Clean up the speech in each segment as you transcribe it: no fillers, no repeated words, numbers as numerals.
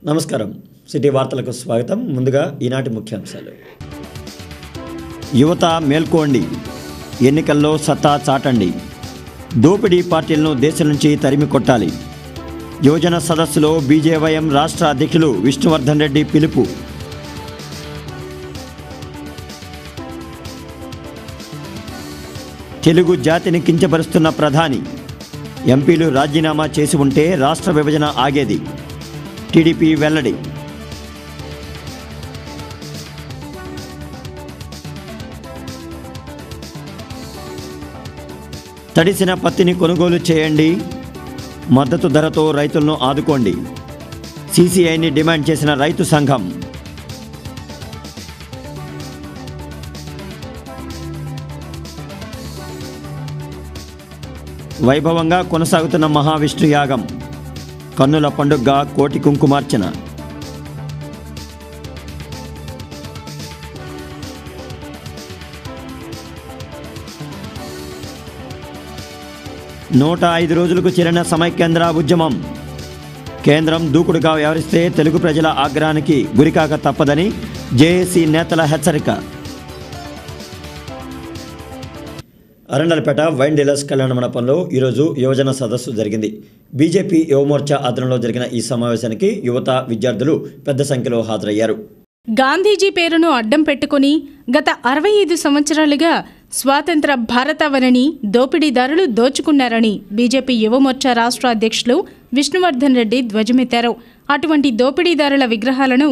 నమస్కారం. సిటీ వార్తలకు స్వాగతం. ముందుగా ఈనాటి ముఖ్యాంశాలు. యువత మేల్కోండి, ఎన్నికల్లో సత్తా చాటండి, దోపిడీ పార్టీలను దేశం నుంచి తరిమి కొట్టాలి. యువజన సదస్సులో బీజేవైఎం రాష్ట్ర అధ్యక్షులు విష్ణువర్ధన్ రెడ్డి పిలుపు. తెలుగు జాతిని కించపరుస్తున్న ప్రధాని, ఎంపీలు రాజీనామా చేసి ఉంటే రాష్ట్ర విభజన ఆగేది. టీడీపీ వెల్లడి. తడిసిన పత్తిని కొనుగోలు చేయండి, మద్దతు ధరతో రైతులను ఆదుకోండి. సీసీఐని డిమాండ్ చేసిన రైతు సంఘం. వైభవంగా కొనసాగుతున్న మహావిష్ణు యాగం, కన్నుల పండుగగా కోటి కుంకుమార్చన. నూట 5 రోజులకు చేరిన సమైక్యాంధ్ర ఉద్యమం. కేంద్రం దూకుడుగా వ్యవహరిస్తే తెలుగు ప్రజల ఆగ్రహానికి గురికాక తప్పదని జేఏసీ నేతల హెచ్చరిక. అరండలపేట వైన్ డీలర్స్ కళ్యాణ మండపంలో ఈరోజు యువజన సదస్సు జరిగింది. బీజేపీ యువమోర్చా ఆధ్వర్యంలో జరిగిన ఈ సమావేశానికి యువత, విద్యార్థులు పెద్ద సంఖ్యలో హాజరయ్యారు. గాంధీజీ పేరును అడ్డం పెట్టుకుని గత 65 సంవత్సరాలుగా స్వాతంత్ర భారతావనిని దోపిడీదారులు దోచుకున్నారని బీజేపీ యువమోర్చా రాష్ట్ర అధ్యక్షులు విష్ణువర్ధన్ రెడ్డి ధ్వజమెత్తారు. అటువంటి దోపిడీదారుల విగ్రహాలను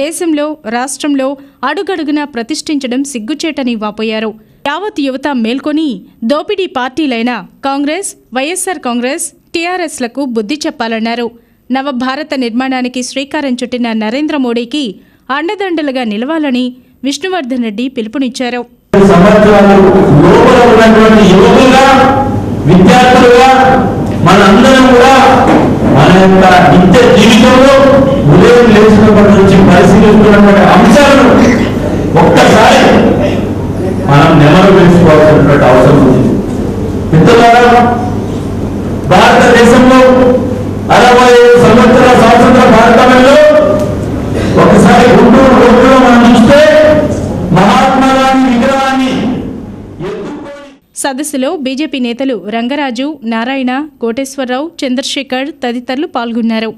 దేశంలో, రాష్ట్రంలో అడుగడుగునా ప్రతిష్ఠించడం సిగ్గుచేటని వాపోయారు. యావత్ యువత మేల్కొని దోపిడీ పార్టీలైన కాంగ్రెస్, వైఎస్ఆర్ కాంగ్రెస్, టీఆర్ఎస్లకు బుద్ధి చెప్పాలన్నారు. నవభారత నిర్మాణానికి శ్రీకారం చుట్టిన నరేంద్ర మోడీకి అండదండలుగా నిలవాలని విష్ణువర్ధన్ రెడ్డి పిలుపునిచ్చారు. మనం నెమరు పెంచుకోవాల్సినటువంటి అవసరం ఉంది. మిత్రులారా, భారతదేశంలో 65 సంవత్సరాల స్వాతంత్ర భారతంలో ఒకసారి గుంటూరు రోడ్డులో మనం చూస్తే మహాత్మా గాంధీ విగ్రహాన్ని ఎత్తుకొని. సదస్సులో బీజేపీ నేతలు రంగరాజు, నారాయణ, కోటేశ్వరరావు, చంద్రశేఖర్ తదితరులు పాల్గొన్నారు.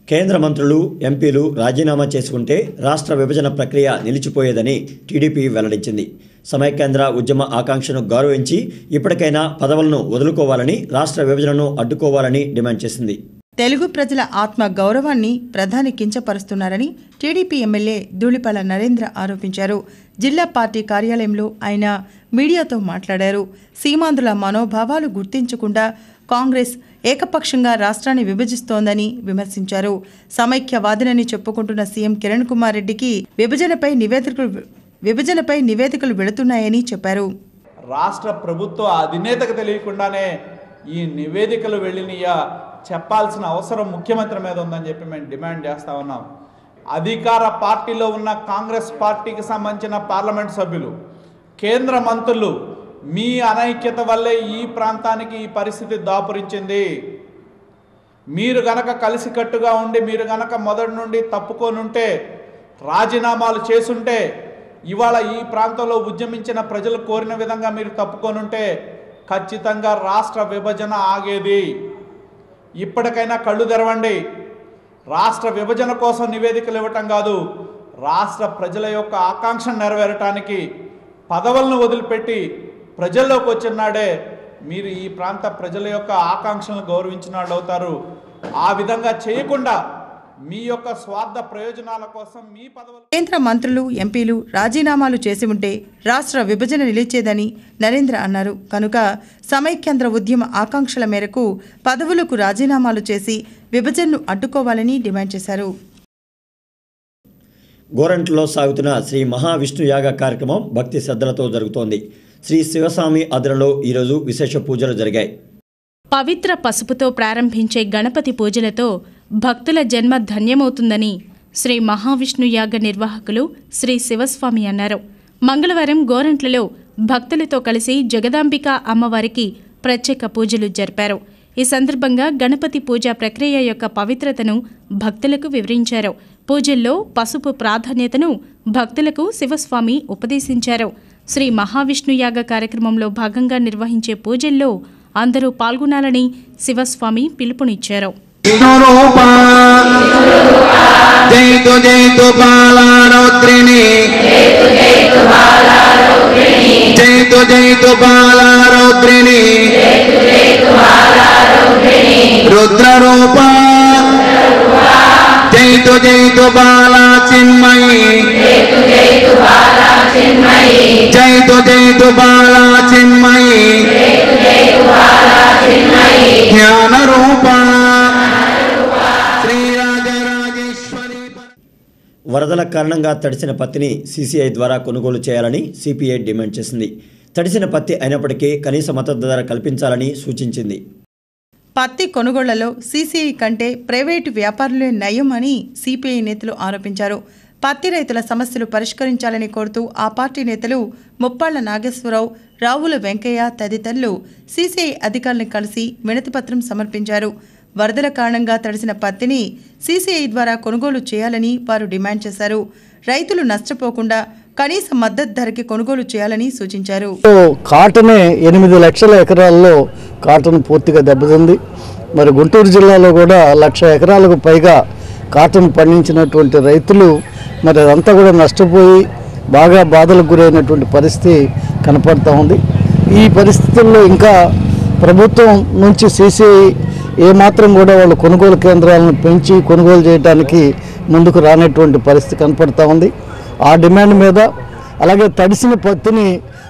కేంద్ర మంత్రులు, ఎంపీలు రాజీనామా చేసుకుంటే రాష్ట్ర విభజన ప్రక్రియ నిలిచిపోయేదని టీడీపీ వెల్లడించింది. సమైక్యాంధ్ర ఉద్యమ ఆకాంక్షను గౌరవించి ఇప్పటికైనా పదవులను వదులుకోవాలని, రాష్ట్ర విభజనను అడ్డుకోవాలని డిమాండ్ చేసింది. తెలుగు ప్రజల ఆత్మ గౌరవాన్ని ప్రధాని కించపరుస్తున్నారని టీడీపీ ఎమ్మెల్యే ధూళిపాల నరేంద్ర ఆరోపించారు. జిల్లా పార్టీ కార్యాలయంలో ఆయన మీడియాతో మాట్లాడారు. సీమాంధ్రుల మనోభావాలు గుర్తించకుండా కాంగ్రెస్ ఏకపక్షంగా రాష్ట్రాన్ని విభజిస్తోందని విమర్శించారు. సమైక్యవాదినని చెప్పుకుంటున్న సీఎం కిరణ్ కుమార్ రెడ్డికి విభజనపై నివేదికలు వెళుతున్నాయని చెప్పారు. రాష్ట్ర ప్రభుత్వ అధినేతకు తెలియకుండానే ఈ నివేదికలు వెళ్ళినయా చెప్పాల్సిన అవసరం ముఖ్యమంత్రి మీద ఉందని చెప్పి మేము డిమాండ్ చేస్తా ఉన్నాం. అధికార పార్టీలో ఉన్న కాంగ్రెస్ పార్టీకి సంబంధించిన పార్లమెంట్ సభ్యులు, కేంద్ర మంత్రులు, మీ అనైక్యత వల్లే ఈ ప్రాంతానికి ఈ పరిస్థితి దాపురించింది. మీరు గనక కలిసికట్టుగా ఉండి, మీరు గనక మొదటి నుండి తప్పుకోనుంటే, రాజీనామాలు చేసుంటే, ఇవాళ ఈ ప్రాంతంలో ఉద్యమించిన ప్రజలు కోరిన విధంగా మీరు తప్పుకోనుంటే ఖచ్చితంగా రాష్ట్ర విభజన ఆగేది. ఇప్పటికైనా కళ్ళు తెరవండి. రాష్ట్ర విభజన కోసం నివేదికలు ఇవ్వటం కాదు, రాష్ట్ర ప్రజల యొక్క ఆకాంక్షను నెరవేరటానికి పదవులను వదిలిపెట్టి ప్రజల్లోకి వచ్చినాడే మీరు ఈ ప్రాంత ప్రజల యొక్క ఆకాంక్షలను గౌరవించిన వాళ్ళు అవుతారు. ఆ విధంగా చేయకుండా మీ యొక్క స్వార్థ ప్రయోజనాల కోసం మీ పదవులు. కేంద్ర మంత్రులు, ఎంపీలు రాజీనామాలు చేసి ఉంటే రాష్ట్ర విభజన నిలిచేదని నరేంద్ర అన్నారు. కనుక సమైక్యాంధ్ర ఉద్యమ ఆకాంక్షల మేరకు పదవులకు రాజీనామాలు చేసి విభజనను అడ్డుకోవాలని డిమాండ్ చేశారు. గోరంట్లలో సాగుతున్న శ్రీ మహావిష్ణు యాగ కార్యక్రమం భక్తి శ్రద్ధలతో జరుగుతోంది. శ్రీ శివస్వామి ఆధ్వర్యంలో ఈరోజు విశేష పూజలు జరిగాయి. పవిత్ర పసుపుతో ప్రారంభించే గణపతి పూజలతో భక్తుల జన్మ ధన్యమవుతుందని శ్రీ మహావిష్ణు యాగ నిర్వాహకులు శ్రీ శివస్వామి అన్నారు. మంగళవారం గోరంట్లలో భక్తులతో కలిసి జగదాంబిక అమ్మవారికి ప్రత్యేక పూజలు జరిపారు. ఈ సందర్భంగా గణపతి పూజ ప్రక్రియ యొక్క పవిత్రతను భక్తులకు వివరించారు. పూజల్లో పసుపు ప్రాధాన్యతను భక్తులకు శివస్వామి ఉపదేశించారు. శ్రీ మహావిష్ణు యాగ కార్యక్రమంలో భాగంగా నిర్వహించే పూజల్లో అందరూ పాల్గొనాలని శివస్వామి పిలుపునిచ్చారు. జైతు జైతు బాలారౌద్రిణి జైతు జైతు బాలారౌద్రిణి రుద్రరూప జైతు జైతు బాలా చిన్మయి జైతు జైతు బాలా చిన్మయి జ్ఞాన రూప వరదల కారణంగా తడిసిన పత్తిని సీసీఐ ద్వారా కొనుగోలు చేయాలని సిపిఐ డిమాండ్ చేసింది. తడిసిన పత్తి అయినప్పటికీ కనీస మద్దతు ధర కల్పించాలని సూచించింది. పత్తి కొనుగోళ్లలో సీసీఐ కంటే ప్రైవేటు వ్యాపారులే నయం అని సిపిఐ నేతలు ఆరోపించారు. పత్తి రైతుల సమస్యలు పరిష్కరించాలని కోరుతూ ఆ పార్టీ నేతలు ముప్పాళ్ల నాగేశ్వరరావు, రావుల వెంకయ్య తదితరులు సీసీఐ అధికారులను కలిసి వినతిపత్రం సమర్పించారు. వరదల కారణంగా తడిసిన పత్తిని సీసీఐ ద్వారా కొనుగోలు చేయాలని వారు డిమాండ్ చేశారు. రైతులు నష్టపోకుండా కనీస మద్దతు ధరకి కొనుగోలు చేయాలని సూచించారు. కాటనే 8 లక్షల ఎకరాల్లో కాటన్ పూర్తిగా దెబ్బతింది. మరి గుంటూరు జిల్లాలో కూడా 1,00,000 ఎకరాలకు పైగా కాటన్ పండించినటువంటి రైతులు మరి అదంతా కూడా నష్టపోయి బాగా బాధలకు గురైనటువంటి పరిస్థితి కనపడుతూ ఉంది. ఈ పరిస్థితుల్లో ఇంకా ప్రభుత్వం నుంచి సీసీఐ ఏమాత్రం కూడా వాళ్ళు కొనుగోలు కేంద్రాలను పెంచి కొనుగోలు చేయడానికి ముందుకు రానటువంటి పరిస్థితి కనపడుతూ ఉంది. ఆ డిమాండ్ మీద అలాగే తడిసిన పత్తిని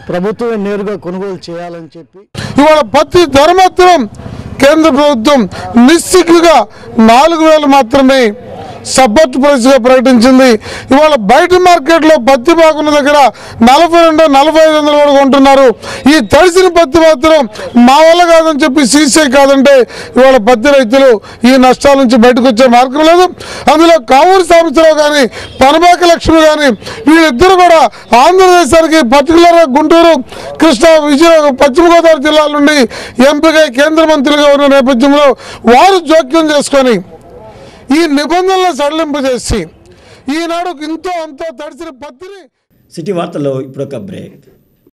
ప్రభుత్వమే నేరుగా కొనుగోలు చేయాలని చెప్పి ఇవాళ పత్తి ధర మాత్రం కేంద్ర ప్రభుత్వం నిశ్చితంగా 4,000 మాత్రమే సపోర్ట్ ప్రైస్గా ప్రకటించింది. ఇవాళ బయట మార్కెట్లో పత్తి బాగున్న దగ్గర 42-45 కూడా కొంటున్నారు. ఈ తడిసిన పత్తి మాత్రం మా వల్ల కాదని చెప్పి సీసీఐ కాదంటే ఇవాళ పత్తి రైతులు ఈ నష్టాల నుంచి బయటకు వచ్చే మార్గం లేదు. అందులో కావూరి సాంబశివరావు కానీ పనబాక లక్ష్మి కానీ వీళ్ళిద్దరూ కూడా ఆంధ్రదేశానికి పర్టికులర్గా గుంటూరు, కృష్ణా, పశ్చిమ గోదావరి జిల్లాల నుండి ఎంపీగా కేంద్ర మంత్రులుగా ఉన్న నేపథ్యంలో వారు జోక్యం చేసుకొని ఈ నిబంధనలను సడలింపు చేసి ఈనాడు ఇంతో అంతో తడిసిన పత్తిని. సిటీ వార్తల్లో ఇప్పుడు ఒక బ్రేక్.